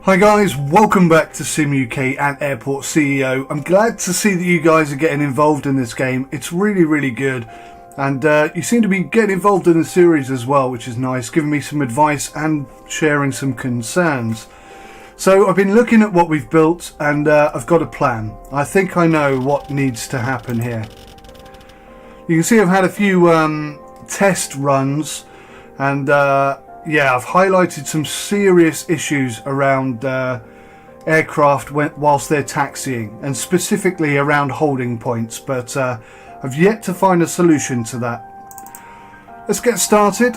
Hi guys, welcome back to Sim UK and Airport CEO. I'm glad to see that you guys are getting involved in this game. It's really good, and you seem to be getting involved in the series as well, which is nice, giving me some advice and sharing some concerns. So I've been looking at what we've built, and I've got a plan. I think I know what needs to happen here. You can see I've had a few test runs, and yeah, I've highlighted some serious issues around aircraft whilst they're taxiing, and specifically around holding points, but I've yet to find a solution to that. Let's get started.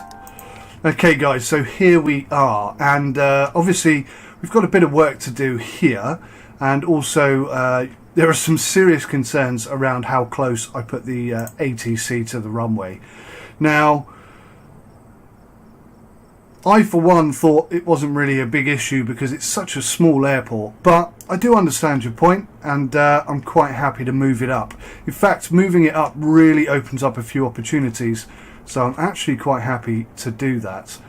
Okay guys, so here we are, and obviously we've got a bit of work to do here, and also there are some serious concerns around how close I put the ATC to the runway. Now, I, for one, thought it wasn't really a big issue because it's such a small airport, but I do understand your point, and I'm quite happy to move it up. In fact, moving it up really opens up a few opportunities, so I'm actually quite happy to do that.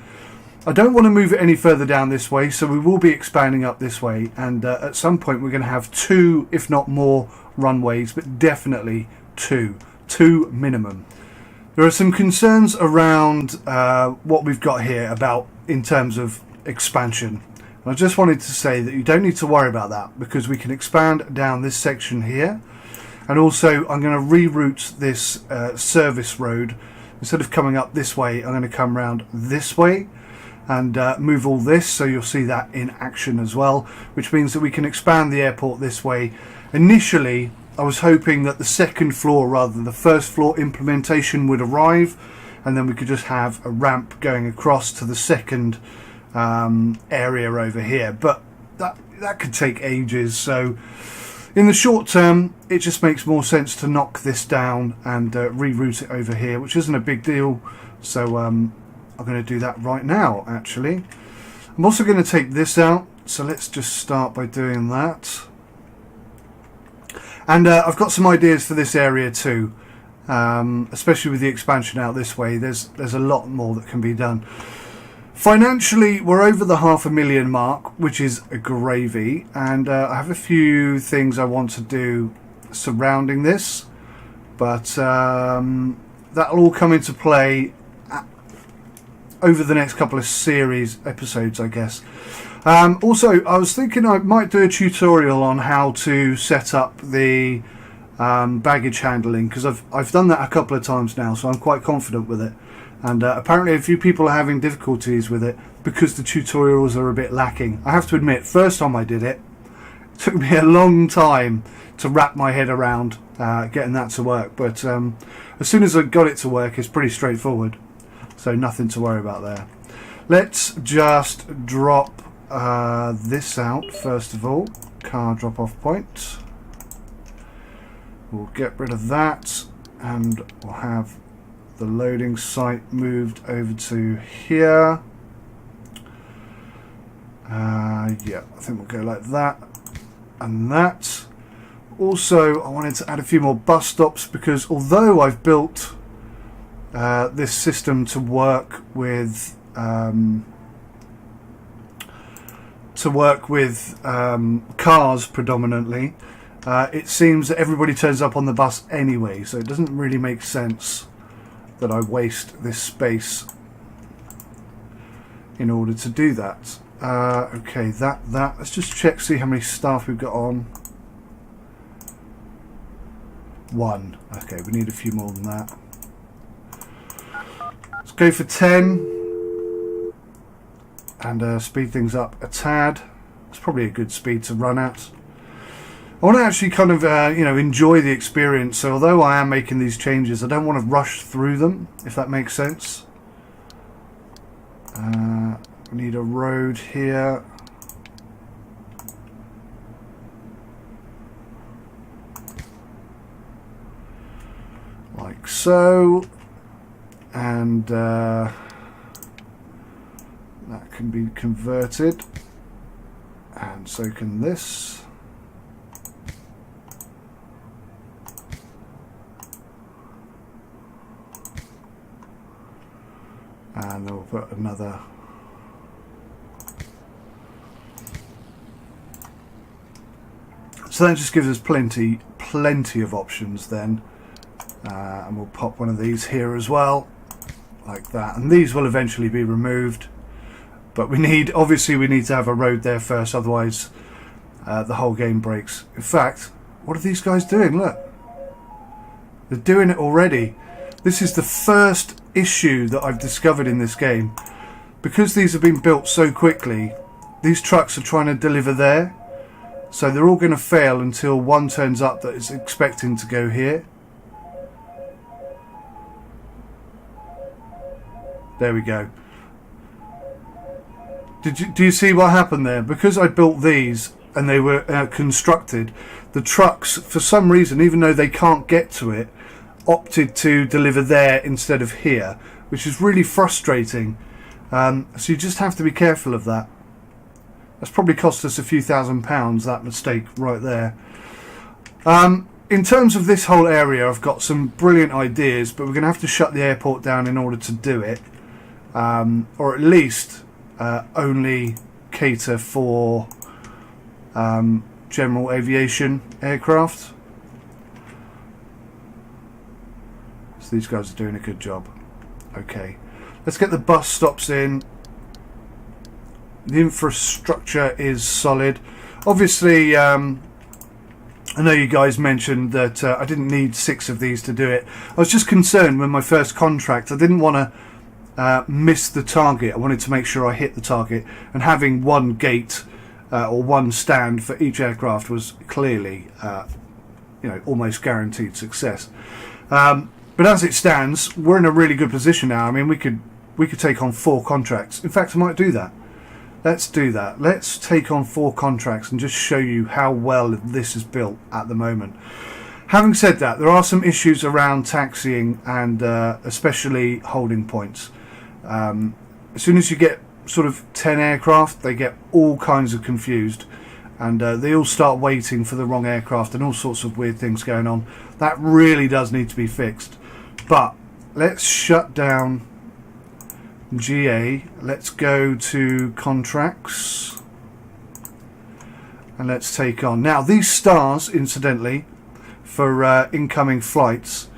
I don't want to move it any further down this way, so we will be expanding up this way, and at some point we're going to have 2, if not more, runways, but definitely 2 minimum. There are some concerns around what we've got here about in terms of expansion. And I just wanted to say that you don't need to worry about that, because we can expand down this section here, and also I'm going to reroute this service road. Instead of coming up this way, I'm going to come around this way and move all this, so you'll see that in action as well, which means that we can expand the airport this way. Initially I was hoping that the second floor rather than the first floor implementation would arrive, and then we could just have a ramp going across to the second area over here, but that could take ages. So in the short term it just makes more sense to knock this down and reroute it over here, which isn't a big deal. So I'm going to do that right now. Actually, I'm also going to take this out, so let's just start by doing that. And I've got some ideas for this area too, especially with the expansion out this way. There's a lot more that can be done. Financially, we're over the £500,000 mark, which is a gravy, and I have a few things I want to do surrounding this, but that'll all come into play over the next couple of series episodes, I guess. Also, I was thinking I might do a tutorial on how to set up the baggage handling, because I've done that a couple of times now, so I'm quite confident with it. And apparently a few people are having difficulties with it because the tutorials are a bit lacking. I have to admit, first time I did it, it took me a long time to wrap my head around getting that to work. But as soon as I got it to work, it's pretty straightforward. So nothing to worry about there. Let's just drop this out first of all. Car drop off point. We'll get rid of that, and we'll have the loading site moved over to here. Yeah, I think we'll go like that and that. Also, I wanted to add a few more bus stops, because although I've built this system to work with cars predominantly, it seems that everybody turns up on the bus anyway, so it doesn't really make sense that I waste this space in order to do that. Okay, that let's just check, see how many staff we've got on. 1. Okay, we need a few more than that. Let's go for 10 and speed things up a tad. It's probably a good speed to run at. I want to actually kind of enjoy the experience, so although I am making these changes, I don't want to rush through them, if that makes sense. We need a road here. Like so. And that can be converted, and so can this. And then we'll put another So that just gives us plenty of options then. And we'll pop one of these here as well, like that. And these will eventually be removed. But obviously we need to have a road there first, otherwise the whole game breaks. In fact, what are these guys doing? Look. They're doing it already. This is the first issue that I've discovered in this game. Because these have been built so quickly, these trucks are trying to deliver there. So they're all going to fail until one turns up that is expecting to go here. There we go. Do you see what happened there? Because I built these and they were constructed, the trucks, for some reason, even though they can't get to it, opted to deliver there instead of here, which is really frustrating. So you just have to be careful of that. That's probably cost us a few £1,000s, that mistake right there. In terms of this whole area, I've got some brilliant ideas, but we're going to have to shut the airport down in order to do it. Or at least only cater for general aviation aircraft. So these guys are doing a good job. Okay, let's get the bus stops in. The infrastructure is solid. Obviously, I know you guys mentioned that I didn't need 6 of these to do it. I was just concerned with my first contract. I didn't want to miss the target. I wanted to make sure I hit the target, and having one gate or one stand for each aircraft was clearly, almost guaranteed success. But as it stands, we're in a really good position now. I mean, we could take on 4 contracts. In fact, I might do that. Let's do that. Let's take on 4 contracts and just show you how well this is built at the moment. Having said that, there are some issues around taxiing and especially holding points. As soon as you get sort of 10 aircraft, they get all kinds of confused, and they all start waiting for the wrong aircraft and all sorts of weird things going on. That really does need to be fixed. But let's shut down GA. Let's go to contracts and let's take on. Now these stars, incidentally, for incoming flights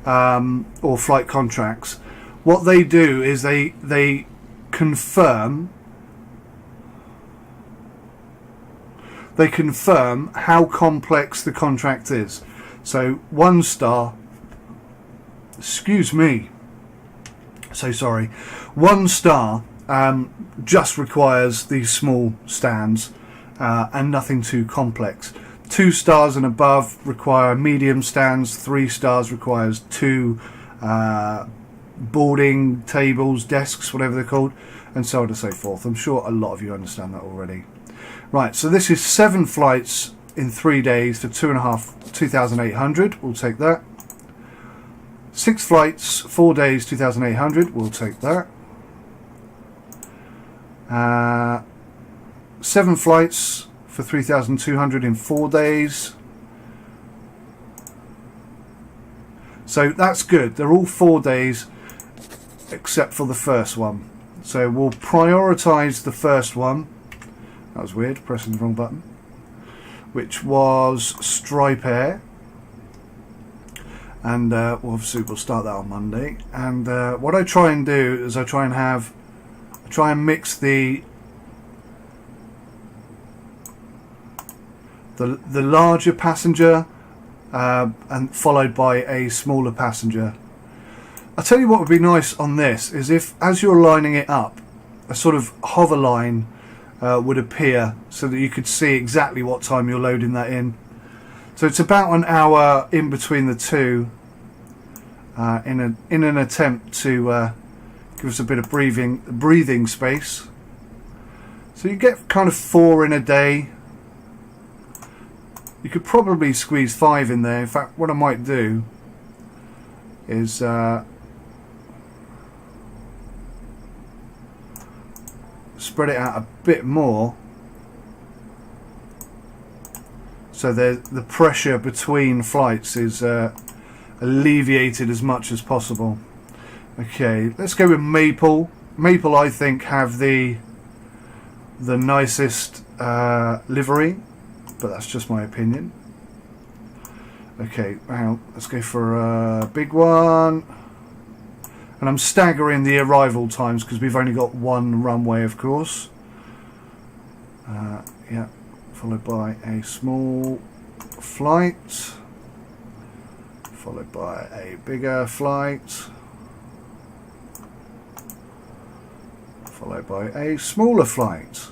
or flight contracts, what they do is they confirm how complex the contract is. So 1 star, excuse me, so sorry, 1 star just requires these small stands and nothing too complex. 2 stars and above require medium stands. 3 stars requires 2 boarding tables, desks, whatever they're called, and so on and so forth. I'm sure a lot of you understand that already. Right, so this is 7 flights in 3 days for 2,800. We'll take that. 6 flights, 4 days, 2,800. We'll take that. 7 flights for 3,200 in 4 days. So that's good. They're all 4 days except for the first one. So we'll prioritise the first one. That was weird, pressing the wrong button. Which was Stripe Air. And obviously we'll start that on Monday. And what I try and do is I try and mix the larger passenger and followed by a smaller passenger. I'll tell you what would be nice on this is if, as you're lining it up, a sort of hover line would appear so that you could see exactly what time you're loading that in. So it's about an hour in between the two in an attempt to give us a bit of breathing space. So you get kind of 4 in a day. You could probably squeeze 5 in there. In fact, what I might do is spread it out a bit more so the pressure between flights is alleviated as much as possible. Okay, let's go with Maple. Maple, I think, have the nicest livery. but that's just my opinion. Okay, now let's go for a big one. And I'm staggering the arrival times because we've only got one runway, of course. Yeah, followed by a small flight, followed by a bigger flight, followed by a smaller flight.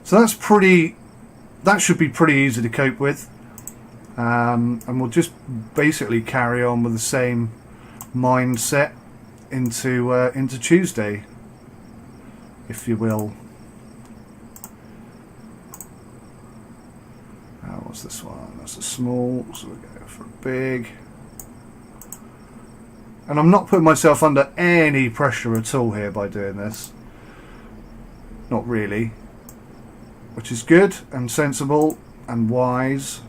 So that should be pretty easy to cope with. And we'll just basically carry on with the same mindset into Tuesday, if you will. What's this one? That's a small, so we'll go for a big. And I'm not putting myself under any pressure at all here by doing this. Not really. Which is good and sensible and wise.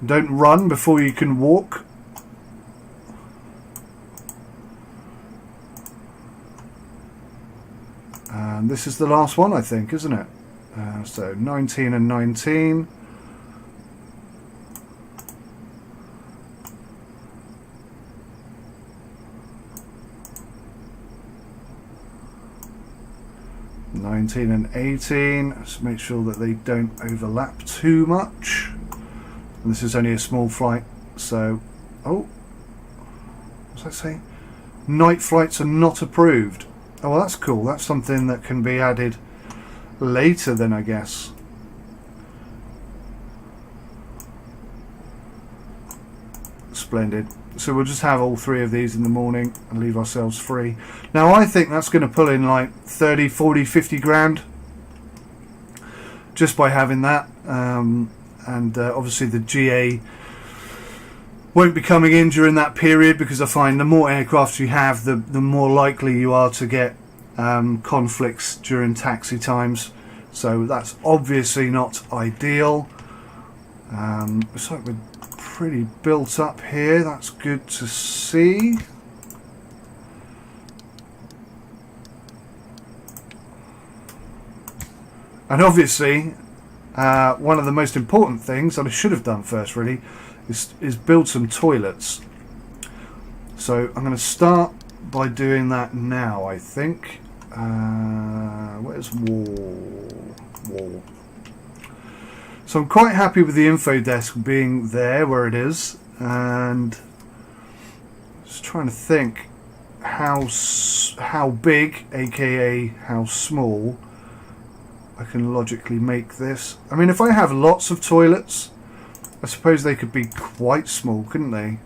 Don't run before you can walk. And this is the last one, I think, isn't it? So 19 and 19. And 18. Let's make sure that they don't overlap too much. And this is only a small flight, so oh, what's that say? Night flights are not approved. Oh, well, that's cool. That's something that can be added later then, I guess. Splendid. So we'll just have all three of these in the morning and leave ourselves free. Now I think that's going to pull in like 30, 40, 50 grand just by having that. And obviously the GA won't be coming in during that period, because I find the more aircraft you have, the more likely you are to get conflicts during taxi times. So that's obviously not ideal. Looks like we're pretty built up here. That's good to see. And obviously one of the most important things that I should have done first really is build some toilets. So I'm going to start by doing that now, I think. Where's wall? So I'm quite happy with the info desk being there where it is, and just trying to think how big, aka how small, I can logically make this. I mean, if I have lots of toilets, I suppose they could be quite small, couldn't they?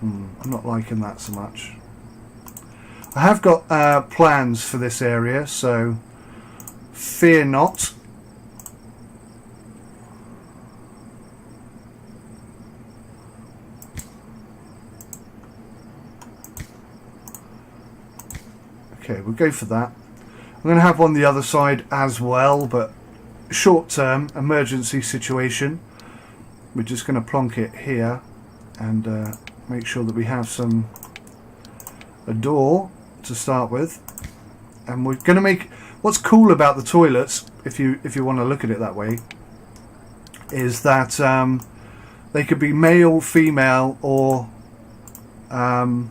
I'm not liking that so much. I have got plans for this area, so fear not. Okay, we'll go for that. I'm going to have one the other side as well, but short-term emergency situation. We're just going to plonk it here and make sure that we have a door to start with. And we're going to make... What's cool about the toilets, if you want to look at it that way, is that they could be male, female, or oh,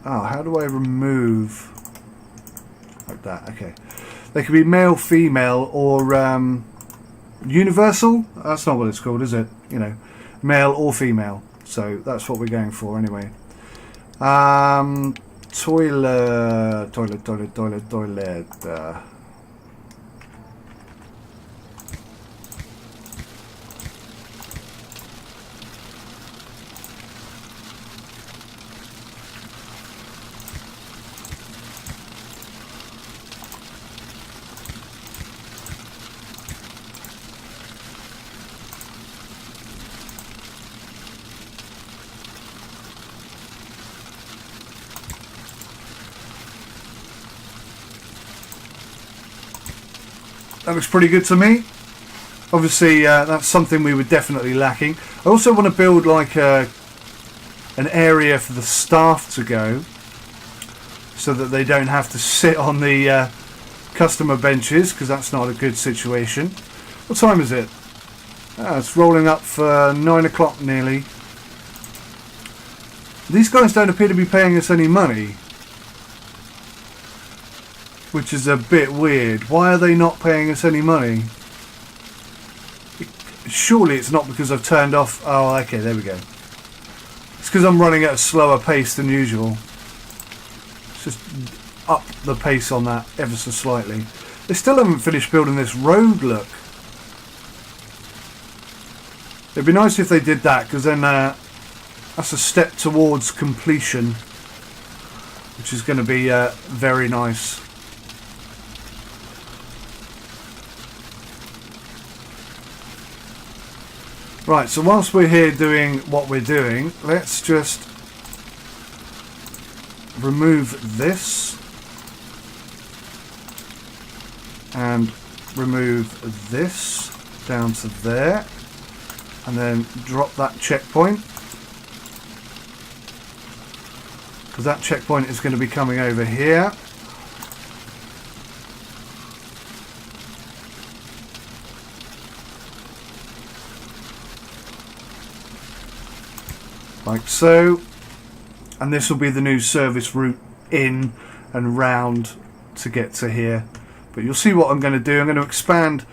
how do I remove like that? Okay, they could be male, female, or universal. That's not what it's called, is it? You know, male or female. So that's what we're going for anyway. Toilet. That looks pretty good to me. Obviously, that's something we were definitely lacking. I also want to build like a an area for the staff to go, so that they don't have to sit on the customer benches, because that's not a good situation. What time is it? It's rolling up for 9 o'clock nearly. These guys don't appear to be paying us any money, which is a bit weird. Why are they not paying us any money? Surely it's not because I've turned off... Oh, okay, there we go. It's because I'm running at a slower pace than usual. Just up the pace on that ever so slightly. They still haven't finished building this road, look. It'd be nice if they did that, because then that's a step towards completion, which is going to be very nice. Right, so whilst we're here doing what we're doing, let's just remove this and remove this down to there, and then drop that checkpoint, because that checkpoint is going to be coming over here. Like so, and this will be the new service route in and round to get to here. But you'll see what I'm going to do. I'm going to expand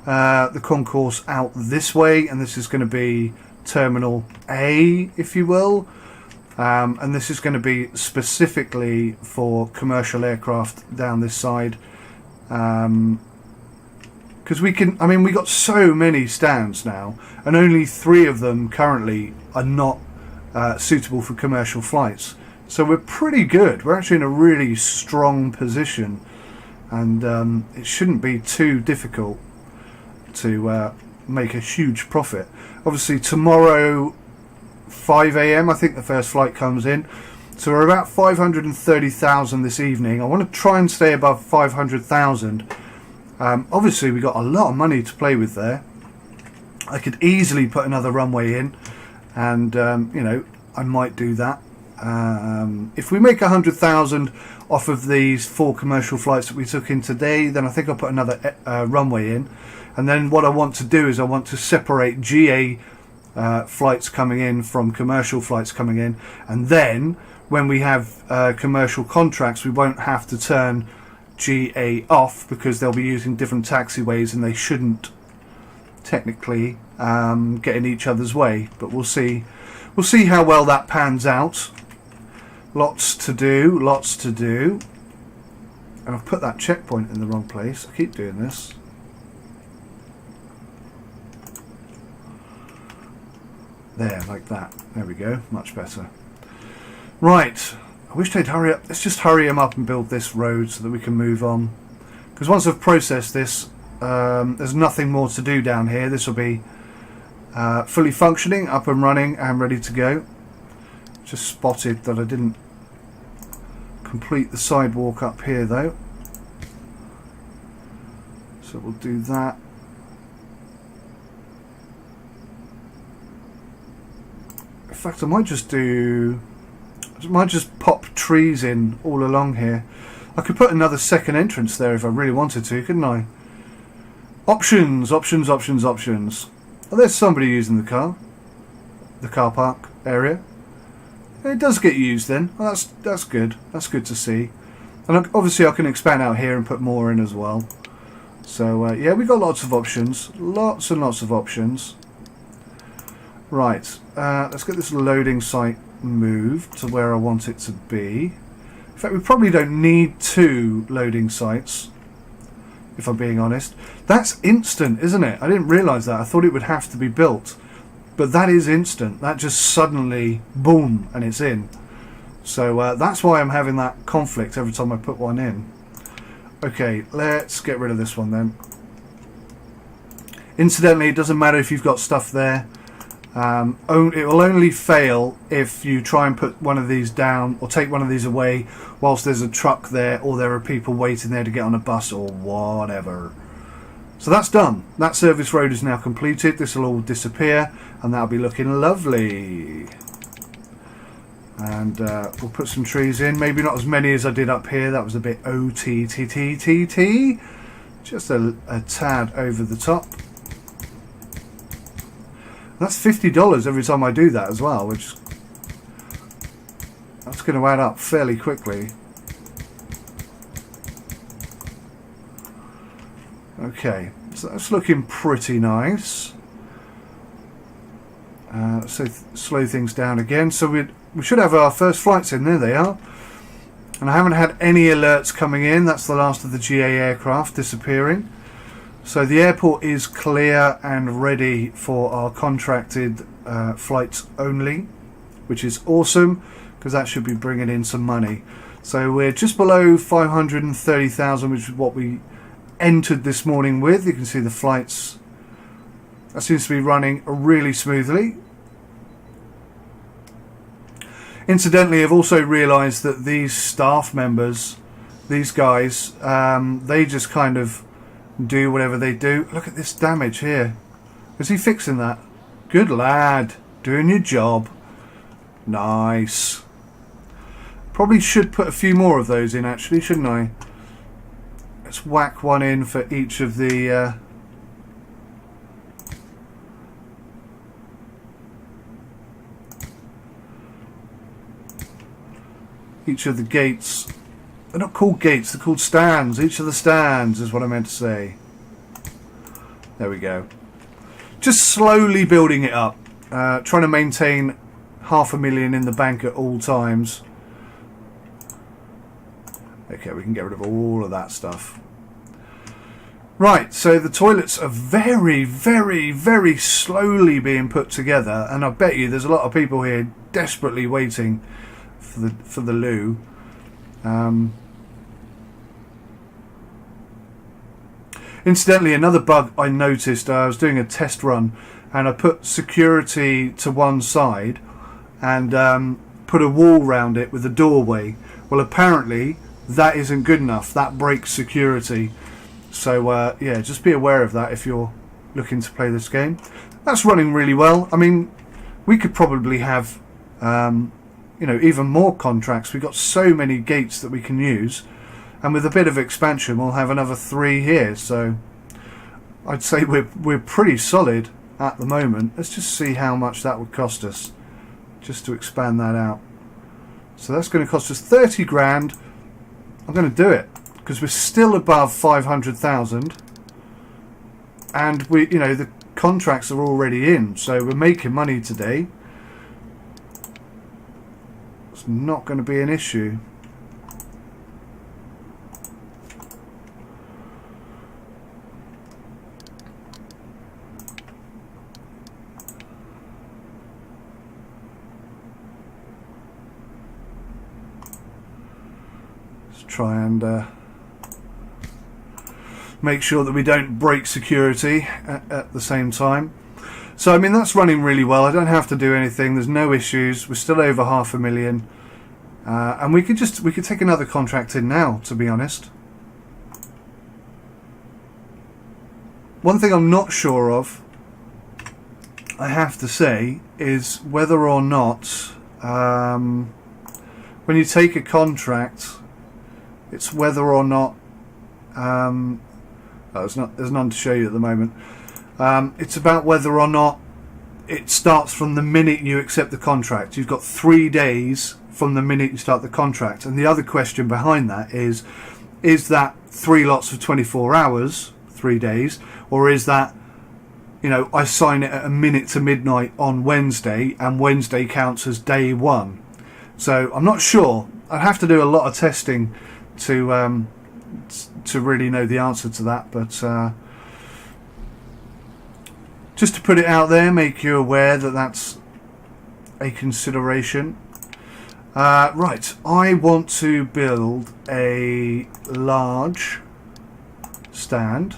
the concourse out this way, and this is going to be Terminal A, if you will, and this is going to be specifically for commercial aircraft down this side, because we can, I mean, we got so many stands now, and only 3 of them currently are not suitable for commercial flights. So we're pretty good. We're actually in a really strong position, and it shouldn't be too difficult to make a huge profit. Obviously tomorrow 5 AM I think the first flight comes in, so we're about 530,000 this evening. I want to try and stay above 500,000. Obviously we got a lot of money to play with there. I could easily put another runway in, and you know, I might do that. If we make 100,000 off of these 4 commercial flights that we took in today, then I think I'll put another runway in. And then what I want to do is I want to separate GA flights coming in from commercial flights coming in, and then when we have commercial contracts, we won't have to turn GA off, because they'll be using different taxiways and they shouldn't technically get in each other's way. But we'll see how well that pans out. Lots to do, lots to do. And I've put that checkpoint in the wrong place. I keep doing this. There, like that. There we go, much better. Right, I wish they'd hurry up. Let's just hurry them up and build this road so that we can move on, because once I've processed this, there's nothing more to do down here. This will be fully functioning, up and running and ready to go. Just spotted that I didn't complete the sidewalk up here though, so we'll do that. In fact, I might just pop trees in all along here. I could put another second entrance there if I really wanted to, couldn't I? Options, options, options, options. Oh, there's somebody using the car park area. It does get used then. Well, that's good. That's good to see. And obviously I can expand out here and put more in as well. So yeah, we got lots of options. Lots and lots of options. Right, let's get this loading site moved to where I want it to be. In fact, we probably don't need 2 loading sites, if I'm being honest. That's instant, isn't it? I didn't realise that. I thought it would have to be built. But that is instant. That just suddenly, boom, and it's in. So that's why I'm having that conflict every time I put one in. Okay, let's get rid of this one then. Incidentally, it doesn't matter if you've got stuff there. It will only fail if you try and put one of these down or take one of these away whilst there's a truck there, or there are people waiting there to get on a bus or whatever. So that's done. That service road is now completed. This will all disappear and that'll be looking lovely. And we'll put some trees in. Maybe not as many as I did up here. That was a bit OTTTTT. Just a tad over the top. That's $50 every time I do that as well, which that's going to add up fairly quickly. Okay, so that's looking pretty nice. So slow things down again. So we should have our first flights in. There they are. And I haven't had any alerts coming in. That's the last of the GA aircraft disappearing. So the airport is clear and ready for our contracted flights only, which is awesome because that should be bringing in some money. So we're just below 530,000, which is what we entered this morning with. You can see the flights. That seems to be running really smoothly. Incidentally, I've also realised that these staff members, these guys, they just kind of do whatever they do. Look at this damage here. Is he fixing that? Good lad. Doing your job. Nice. Probably should put a few more of those in actually, shouldn't I? Let's whack one in for each of the... each of the gates. They're not called gates, they're called stands. Each of the stands is what I meant to say. There we go. Just slowly building it up. Trying to maintain 500,000 in the bank at all times. Okay, we can get rid of all of that stuff. Right, so the toilets are very, very, very slowly being put together. And I bet you there's a lot of people here desperately waiting for the loo. Incidentally, another bug I noticed, I was doing a test run and I put security to one side and put a wall around it with a doorway. Well, apparently that isn't good enough. That breaks security. So yeah, just be aware of that if you're looking to play this game. That's running really well. I mean, we could probably have you know, even more contracts. We've got so many gates that we can use, and with a bit of expansion we'll have another 3 here, so I'd say we're pretty solid at the moment. Let's just see how much that would cost us just to expand that out. So that's going to cost us 30 grand. I'm going to do it because we're still above 500,000 and we, you know, the contracts are already in, so we're making money today. It's not going to be an issue. Let's try and make sure that we don't break security at the same time. So I mean, that's running really well. I don't have to do anything. There's no issues. We're still over 500,000, and we could take another contract in now, to be honest. One thing I'm not sure of, I have to say, is whether or not when you take a contract, it's whether or not there's none to show you at the moment. It's about whether or not it starts from the minute you accept the contract. You've got 3 days from the minute you start the contract. And the other question behind that is that 3 lots of 24 hours, 3 days, or is that, you know, I sign it at a minute to midnight on Wednesday and Wednesday counts as day 1. So I'm not sure. I'd have to do a lot of testing to really know the answer to that, but just to put it out there, make you aware that that's a consideration. Right, I want to build a large stand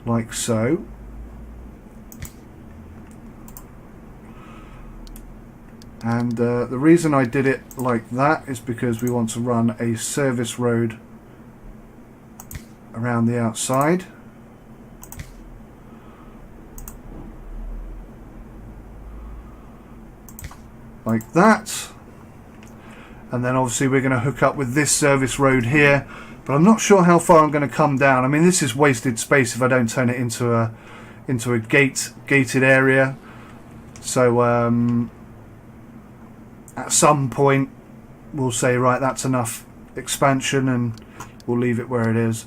like so. And the reason I did it like that is because we want to run a service road around the outside. like that. And then obviously we're going to hook up with this service road here, but I'm not sure how far I'm going to come down. I mean, this is wasted space if I don't turn it into a gated area. So at some point we'll say, right, that's enough expansion, and we'll leave it where it is.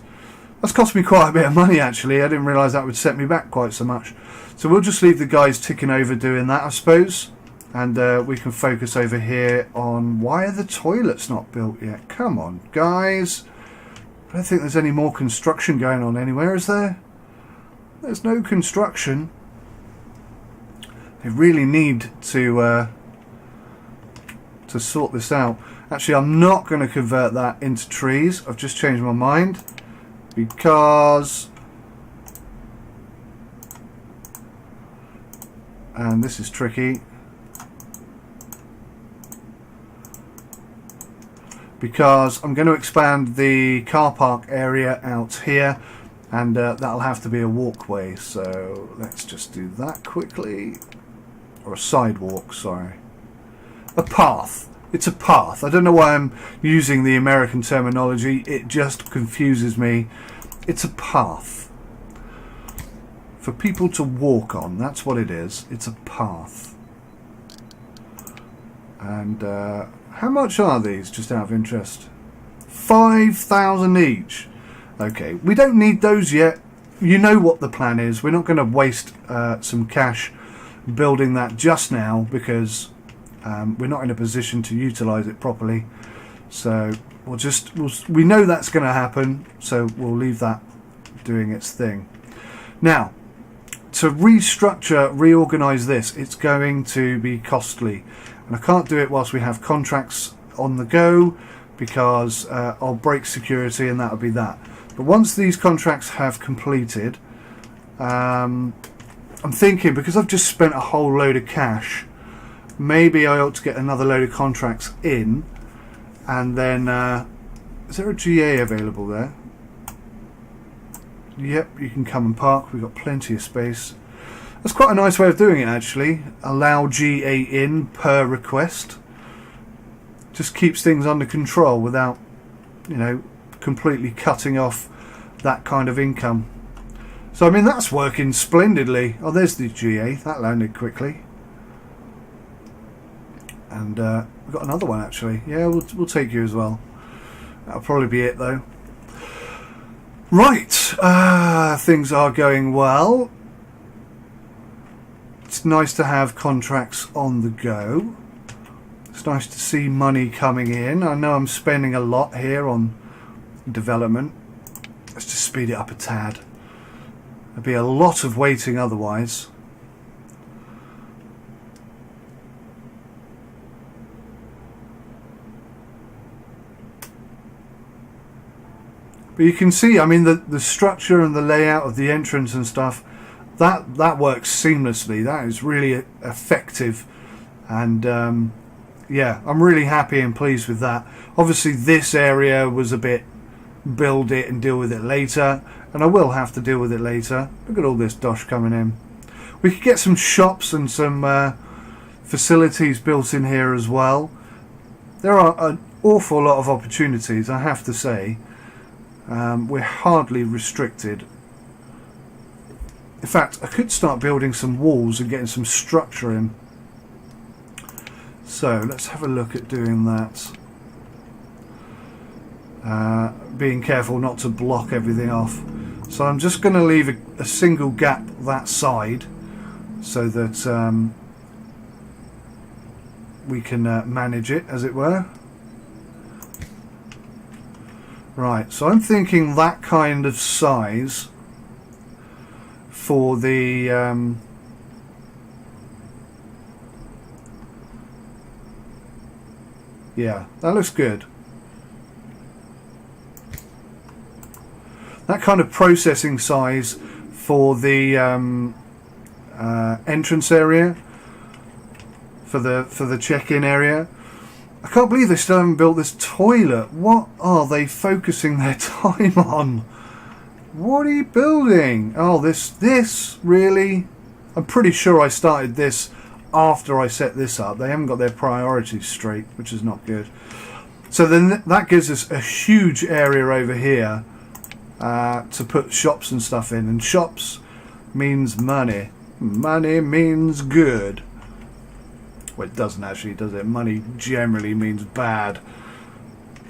That's cost me quite a bit of money, actually. I didn't realise that would set me back quite so much. So we'll just leave the guys ticking over doing that, I suppose. And we can focus over here on why are the toilets not built yet? Come on, guys. I don't think there's any more construction going on anywhere, is there? There's no construction. They really need to sort this out. Actually, I'm not going to convert that into trees. I've just changed my mind because... and this is tricky. Because I'm going to expand the car park area out here, and that'll have to be a walkway. So let's just do that quickly. Or a sidewalk, sorry. A path. It's a path. I don't know why I'm using the American terminology. It just confuses me. It's a path. For people to walk on. That's what it is. It's a path. And how much are these, just out of interest? 5,000 each. Okay, we don't need those yet. You know what the plan is. We're not going to waste some cash building that just now, because we're not in a position to utilise it properly. So we know that's going to happen, so we'll leave that doing its thing. Now, to reorganise this, it's going to be costly. And I can't do it whilst we have contracts on the go, because I'll break security and that'll be that. But once these contracts have completed, I'm thinking, because I've just spent a whole load of cash, maybe I ought to get another load of contracts in, and then is there a GA available there? Yep, you can come and park. We've got plenty of space. That's quite a nice way of doing it, actually. Allow GA in per request. Just keeps things under control without, you know, completely cutting off that kind of income. So, I mean, that's working splendidly. Oh, there's the GA. That landed quickly. And we've got another one, actually. Yeah, we'll take you as well. That'll probably be it, though. Right. Things are going well. It's nice to have contracts on the go. It's nice to see money coming in. I know I'm spending a lot here on development. Let's just speed it up a tad. There'd be a lot of waiting otherwise. But you can see, I mean, the structure and the layout of the entrance and stuff, that works seamlessly. That is really effective, and yeah, I'm really happy and pleased with that. Obviously this area was a bit build it and deal with it later, and I will have to deal with it later. Look at all this dosh coming in. We could get some shops and some facilities built in here as well. There are an awful lot of opportunities, I have to say. We're hardly restricted. In fact, I could start building some walls and getting some structure in. So let's have a look at doing that. Being careful not to block everything off. So I'm just going to leave a single gap that side, so that we can manage it, as it were. Right, so I'm thinking that kind of size for the yeah, that looks good. That kind of processing size for the entrance area, for the check-in area. I can't believe they still haven't built this toilet. What are they focusing their time on? What are you building? Oh, this really? I'm pretty sure I started this after I set this up. They haven't got their priorities straight, which is not good. So then that gives us a huge area over here to put shops and stuff in. And shops means money. Money means good. Well, it doesn't actually, does it? Money generally means bad.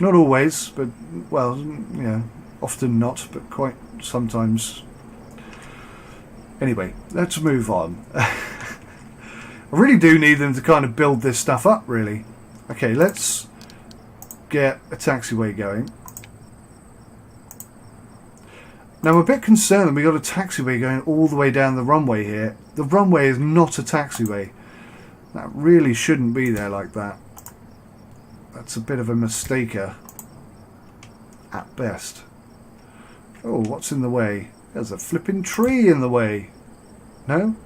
Not always, but, well, yeah, often not, but quite sometimes. Anyway, let's move on. I really do need them to kind of build this stuff up, really. Okay, let's get a taxiway going. Now, I'm a bit concerned that we got a taxiway going all the way down the runway here. The runway is not a taxiway. That really shouldn't be there like that. That's a bit of a mistaker at best. Oh, what's in the way? There's a flipping tree in the way. No?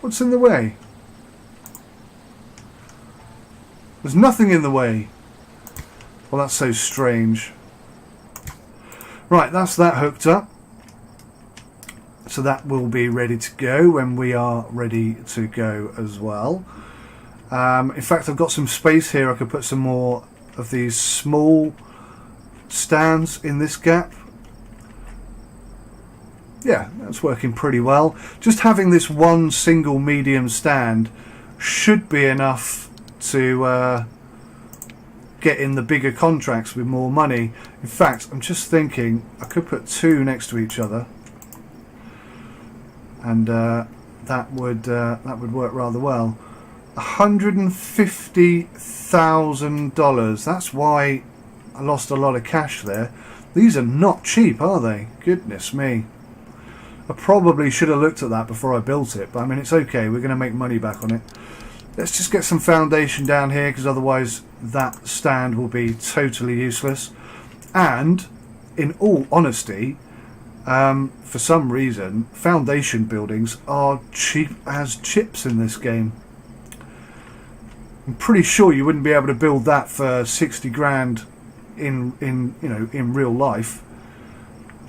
What's in the way? There's nothing in the way. Well, that's so strange. Right, that's that hooked up. So that will be ready to go when we are ready to go as well. In fact, I've got some space here. I could put some more of these small stands in this gap. Yeah, that's working pretty well. Just having this one single medium stand should be enough to get in the bigger contracts with more money. In fact, I'm just thinking I could put two next to each other, and that would work rather well. $150,000. That's why I lost a lot of cash there. These are not cheap, are they? Goodness me. I probably should have looked at that before I built it, but I mean, it's okay. We're going to make money back on it. Let's just get some foundation down here, because otherwise that stand will be totally useless. And in all honesty, for some reason, foundation buildings are cheap as chips in this game. I'm pretty sure you wouldn't be able to build that for 60 grand in real life.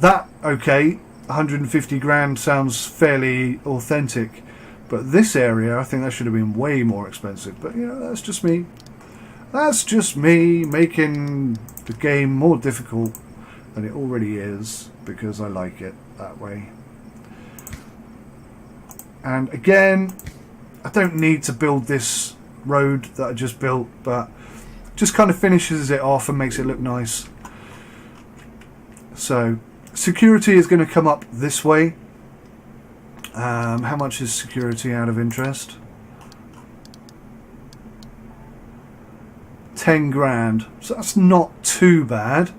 That, okay, 150 grand sounds fairly authentic, but this area, I think that should have been way more expensive. But, you know, that's just me. That's just me making the game more difficult than it already is, because I like it that way. And again, I don't need to build this road that I just built, but just kind of finishes it off and makes it look nice. So security is going to come up this way. How much is security out of interest? 10 grand. So that's not too bad.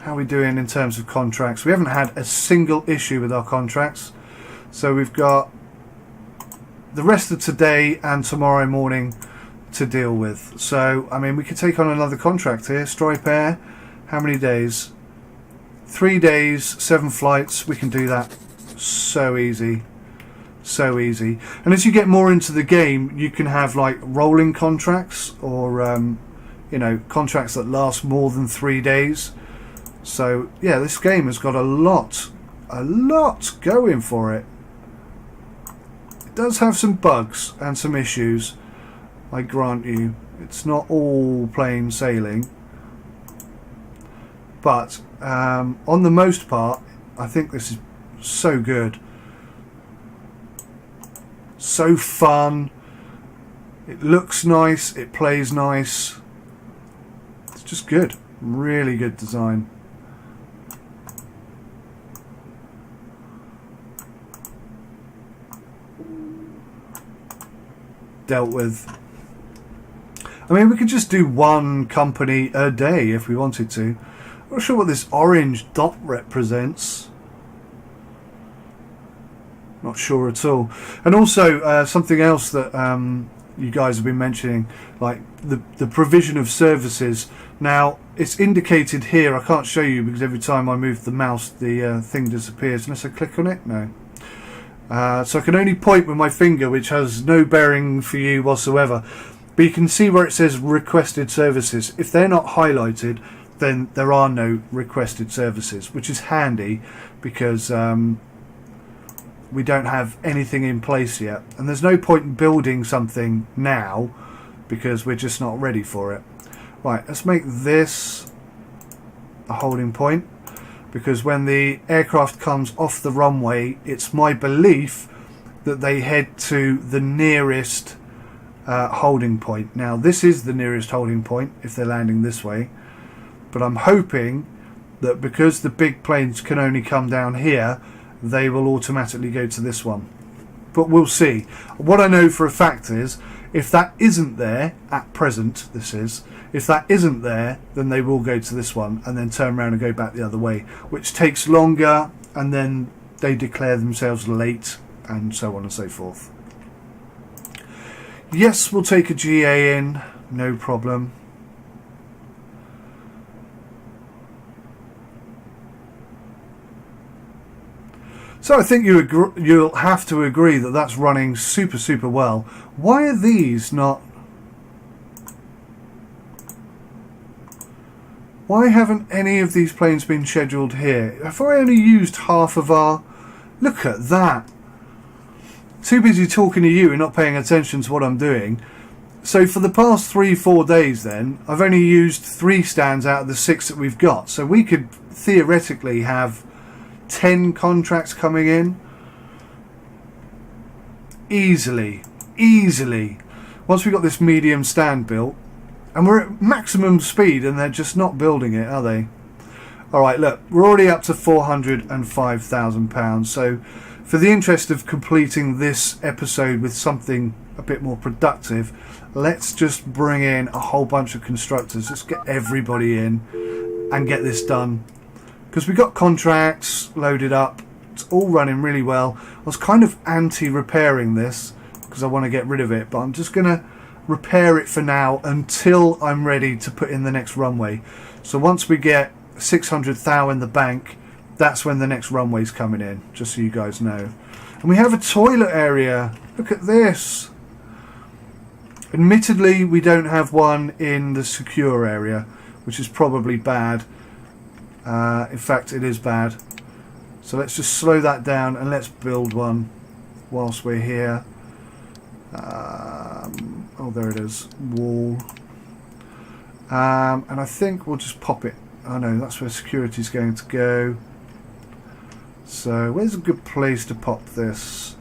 How are we doing in terms of contracts? We haven't had a single issue with our contracts. So we've got the rest of today and tomorrow morning to deal with. So, I mean, we could take on another contract here. Stripe Air. How many days? 3 days, 7 flights. We can do that. So easy. So easy. And as you get more into the game, you can have like rolling contracts, or you know, contracts that last more than 3 days. So yeah, this game has got a lot going for it. It does have some bugs and some issues, I grant you. It's not all plain sailing, but on the most part, I think this is so good. So fun. It looks nice. It plays nice. It's just good. Really good design. Dealt with. I mean, we could just do one company a day if we wanted to. I'm not sure what this orange dot represents. Not sure at all. And also something else that you guys have been mentioning, like the provision of services. Now it's indicated here. I can't show you because every time I move the mouse the thing disappears unless I click on it. No. So I can only point with my finger, which has no bearing for you whatsoever. But you can see where it says requested services. If they're not highlighted, then there are no requested services, which is handy because we don't have anything in place yet. And there's no point in building something now because we're just not ready for it. Right, let's make this a holding point, because when the aircraft comes off the runway, it's my belief that they head to the nearest holding point. Now, this is the nearest holding point if they're landing this way, but I'm hoping that because the big planes can only come down here, they will automatically go to this one. But we'll see. What I know for a fact is, if that isn't there at present, if that isn't there, then they will go to this one and then turn around and go back the other way, which takes longer, and then they declare themselves late and so on and so forth. Yes, we'll take a GA in, no problem. So I think you'll have to agree that that's running super well. Why are these not... Why haven't any of these planes been scheduled here? Have I only used half of our... Look at that. Too busy talking to you and not paying attention to what I'm doing. So for the past 3-4 days then, I've only used 3 stands out of the 6 that we've got. So we could theoretically have 10 contracts coming in easily once we got this medium stand built, and we're at maximum speed and they're just not building it, are they? Alright, look, we're already up to £405,000, so for the interest of completing this episode with something a bit more productive, let's just bring in a whole bunch of constructors. Let's get everybody in and get this done. Because we got contracts loaded up, it's all running really well. I was kind of anti-repairing this because I want to get rid of it, but I'm just going to repair it for now until I'm ready to put in the next runway. So once we get 600,000 in the bank, that's when the next runway's coming in, just so you guys know. And we have a toilet area. Look at this. Admittedly, we don't have one in the secure area, which is probably bad. In fact, it is bad. So let's just slow that down and let's build one whilst we're here. Oh, there it is. Wall. And I think we'll just pop it. Oh no, that's where security is going to go. So where's a good place to pop this?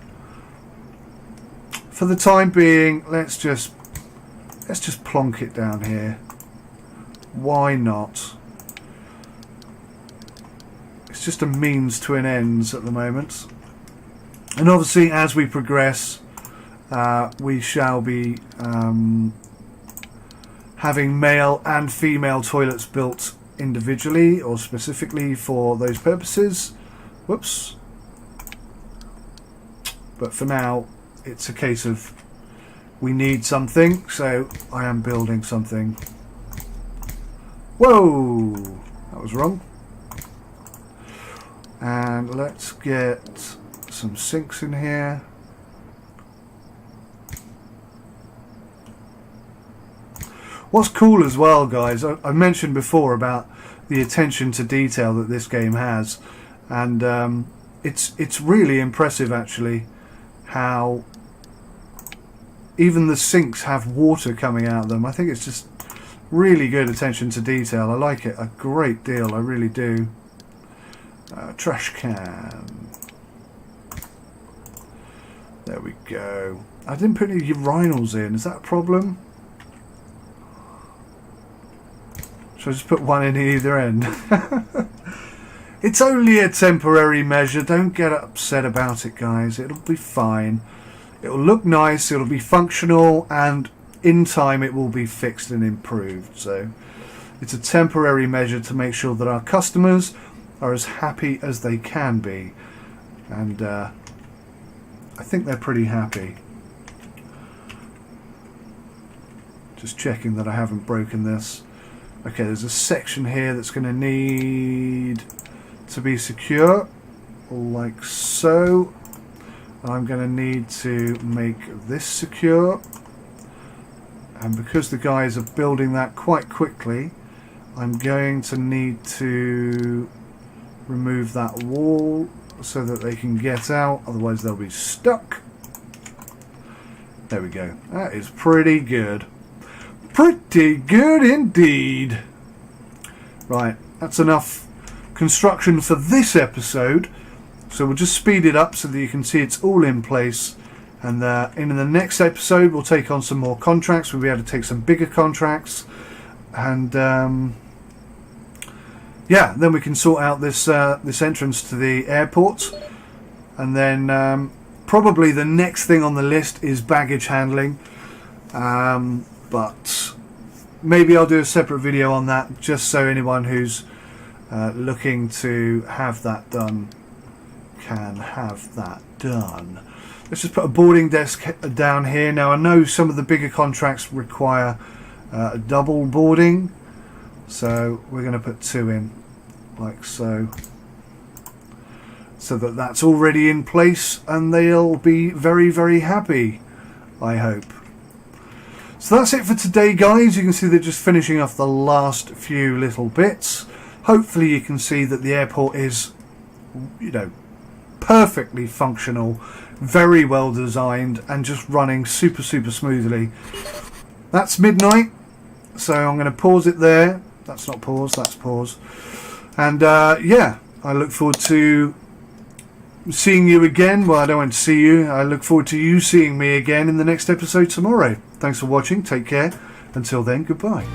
For the time being, let's just plonk it down here. Why not? It's just a means to an ends at the moment, and obviously as we progress we shall be having male and female toilets built individually or specifically for those purposes. Whoops. But for now it's a case of we need something, so I am building something. Whoa, that was wrong. And let's get some sinks in here. What's cool as well, guys, I mentioned before about the attention to detail that this game has, and it's really impressive actually how even the sinks have water coming out of them. I think it's just really good attention to detail. I like it a great deal, I really do. Trash can. There we go. I didn't put any urinals in. Is that a problem? Should I just put one in either end? It's only a temporary measure. Don't get upset about it, guys. It'll be fine. It'll look nice. It'll be functional, and in time it will be fixed and improved. So it's a temporary measure to make sure that our customers are as happy as they can be, and I think they're pretty happy. Just checking that I haven't broken this. Okay, there's a section here that's going to need to be secure, like so. I'm going to need to make this secure, and because the guys are building that quite quickly, I'm going to need to remove that wall so that they can get out, otherwise they'll be stuck. There we go. That is pretty good. Pretty good indeed. Right, that's enough construction for this episode. So we'll just speed it up so that you can see it's all in place. And in the next episode, we'll take on some more contracts. We'll be able to take some bigger contracts. And yeah, then we can sort out this entrance to the airport. And then probably the next thing on the list is baggage handling. But maybe I'll do a separate video on that, just so anyone who's looking to have that done can have that done. Let's just put a boarding desk down here. Now I know some of the bigger contracts require double boarding, so we're going to put 2 in, like so, so that that's already in place, and they'll be very, very happy, I hope. So that's it for today, guys. You can see they're just finishing off the last few little bits. Hopefully you can see that the airport is, you know, perfectly functional, very well designed, and just running super smoothly. That's midnight, so I'm going to pause it there. That's not pause, that's pause. And yeah, I look forward to seeing you again. Well, I don't want to see you. I look forward to you seeing me again in the next episode tomorrow. Thanks for watching. Take care. Until then, goodbye.